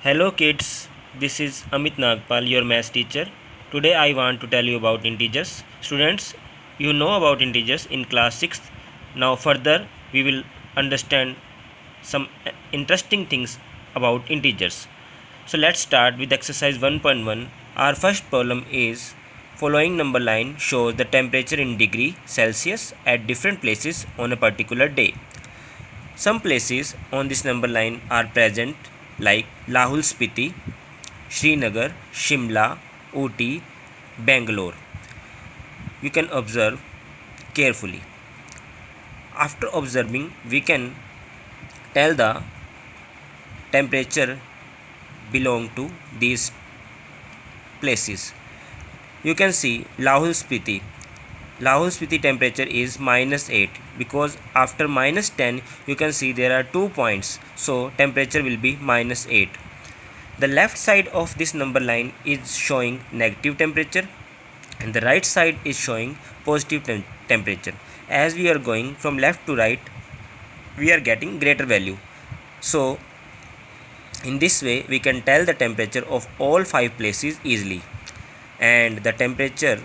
Hello kids, this is Amit Nagpal, your math teacher. Today I want to tell you about integers. Students, you know about integers in class 6th. Now further we will understand some interesting things about integers. So let's start with exercise 1.1. Our first problem is following number line shows the temperature in degree Celsius at different places on a particular day. Some places on this number line are present like Lahul Spiti, Srinagar, Shimla, Ooty, Bangalore. You can observe carefully. After observing, we can tell the temperature belong to these places. You can see Lahul Spiti. Lahul Spiti temperature is -8 because after -10 you can see there are 2 points, so temperature will be -8. The left side of this number line is showing negative temperature and the right side is showing positive temperature. As we are going from left to right, we are getting greater value. So in this way we can tell the temperature of all 5 places easily, and the temperature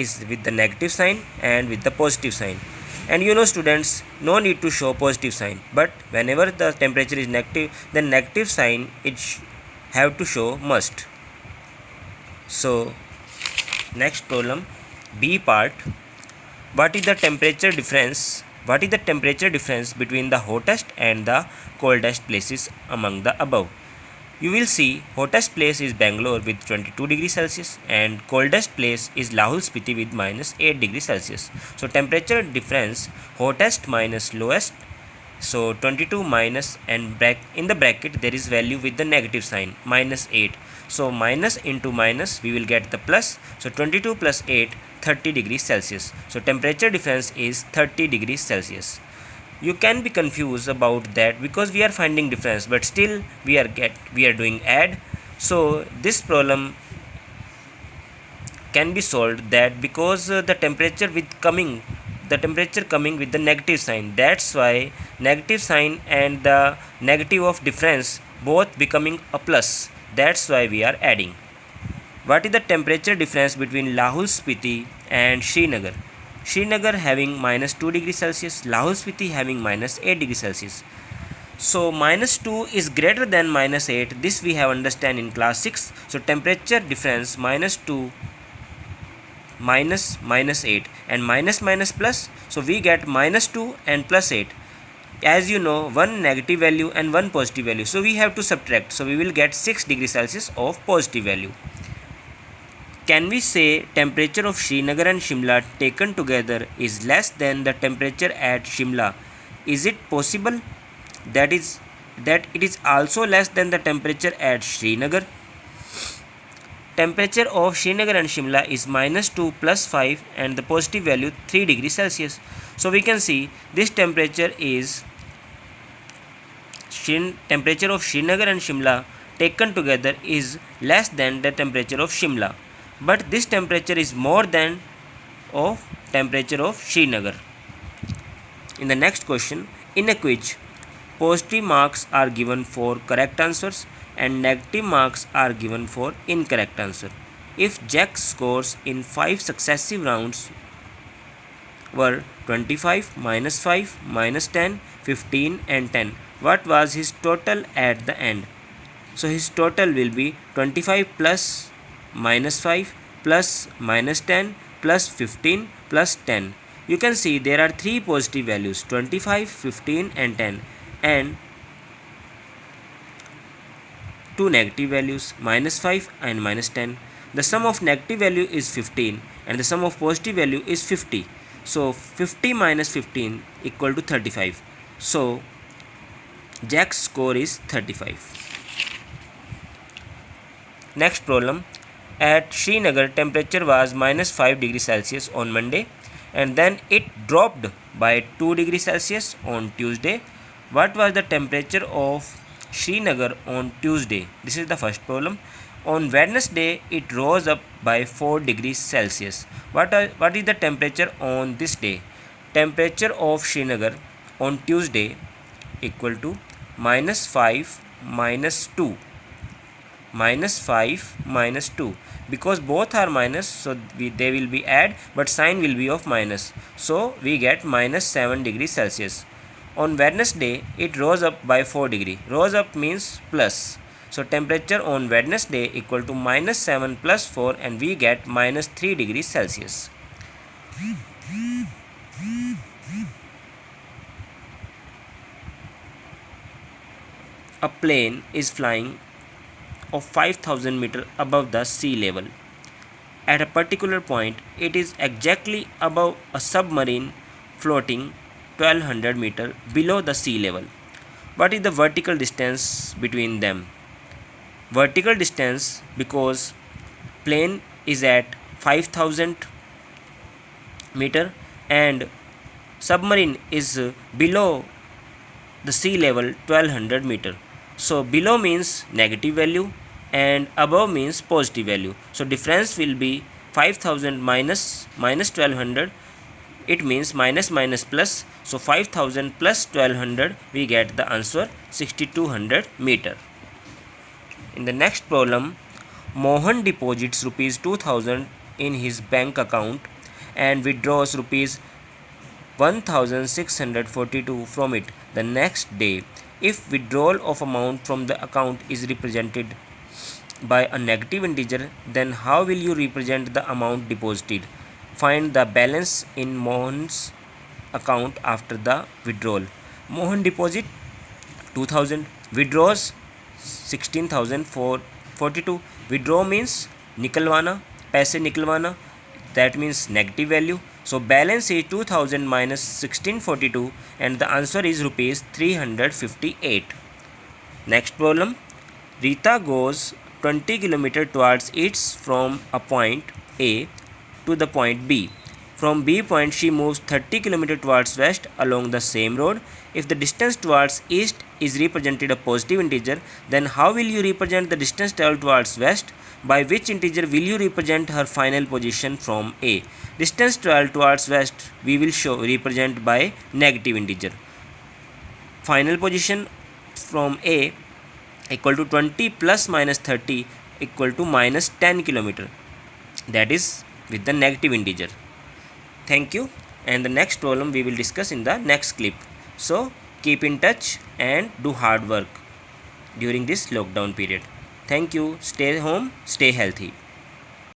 is with the negative sign and with the positive sign. And you know students, no need to show positive sign, but whenever the temperature is negative, the negative sign it have to show must. So next problem, B part. What is the temperature difference? What is the temperature difference between the hottest and the coldest places among the above? You will see hottest place is Bangalore with 22 degrees Celsius and coldest place is Lahul Spiti with -8 degrees Celsius. So temperature difference, hottest minus lowest. So 22 minus, and in the bracket there is value with the negative sign -8. So minus into minus we will get the plus. So 22 plus 8, 30 degrees Celsius. So temperature difference is 30 degrees Celsius. You can be confused about that because we are finding difference, but still we are doing add. So this problem can be solved that because the temperature coming with the negative sign, that's why negative sign and the negative of difference both becoming a plus, that's why we are adding. What is the temperature difference between Lahul Spiti and Srinagar? Srinagar having -2 degrees Celsius, Lahul Spiti having -8 degrees Celsius. So -2 is greater than -8. This we have understand in class 6. So temperature difference -2 minus -8 and minus minus plus. So we get -2 and +8. As you know, one negative value and one positive value. So we have to subtract. So we will get 6 degrees Celsius of positive value. Can we say temperature of Srinagar and Shimla taken together is less than the temperature at Shimla? Is it possible that it is also less than the temperature at Srinagar? Temperature of Srinagar and Shimla is -2 plus 5 and the positive value 3 degrees Celsius. So we can see this temperature of Srinagar and Shimla taken together is less than the temperature of Shimla. But this temperature is more than of temperature of Srinagar. In the next question, in a quiz, positive marks are given for correct answers and negative marks are given for incorrect answer. If Jack's scores in 5 successive rounds were 25, -5, -10, 15 and 10, what was his total at the end? So his total will be 25 plus -5 plus -10 plus 15 plus 10. You can see there are 3 positive values, 25, 15 and 10, and 2 negative values, -5 and -10. The sum of negative value is 15 and the sum of positive value is 50. So 50 minus 15 equal to 35. So Jack's score is 35. Next problem. At Srinagar, temperature was -5 degrees Celsius on Monday and then it dropped by 2 degrees Celsius on Tuesday. What was the temperature of Srinagar on Tuesday? This is the first problem. On Wednesday, it rose up by 4 degrees Celsius. What is the temperature on this day? Temperature of Srinagar on Tuesday equal to -5 -2. minus 5 minus 2, because both are minus, so they will be add, but sign will be of minus, so we get minus 7 degrees Celsius. On Wednesday it rose up by 4 degree. Rose up means plus, so temperature on Wednesday equal to minus 7 plus 4, and we get minus 3 degrees Celsius. A plane is flying of 5000 meter above the sea level. At a particular point, it is exactly above a submarine floating 1200 meter below the sea level. What is the vertical distance between them? Vertical distance, because plane is at 5000 meter and submarine is below the sea level 1200 meter. So below means negative value and above means positive value. So difference will be 5000 minus 1200. It means minus minus plus. So 5000 plus 1200, we get the answer 6200 meter. In the next problem, Mohan deposits rupees 2000 in his bank account and withdraws rupees 1642 from it the next day. If withdrawal of amount from the account is represented by a negative integer, then how will you represent the amount deposited? Find the balance in Mohan's account after the withdrawal. Mohan deposit 2000, withdraws 16,442. Withdraw means निकलवाना, पैसे निकलवाना, that means negative value. So balance is 2000 minus 1642 and the answer is rupees 358. Next problem. Rita goes 20 km towards east from a point A to the point B. From B point she moves 30 km towards west along the same road. If the distance towards east is represented a positive integer, then how will you represent the distance traveled towards west? By which integer will you represent her final position from A? Distance traveled towards west we will represent by negative integer. Final position from A equal to 20 plus minus 30 equal to minus 10 km. That is with the negative integer. Thank you, and the next problem we will discuss in the next clip. So keep in touch and do hard work during this lockdown period. Thank you. Stay home, stay healthy.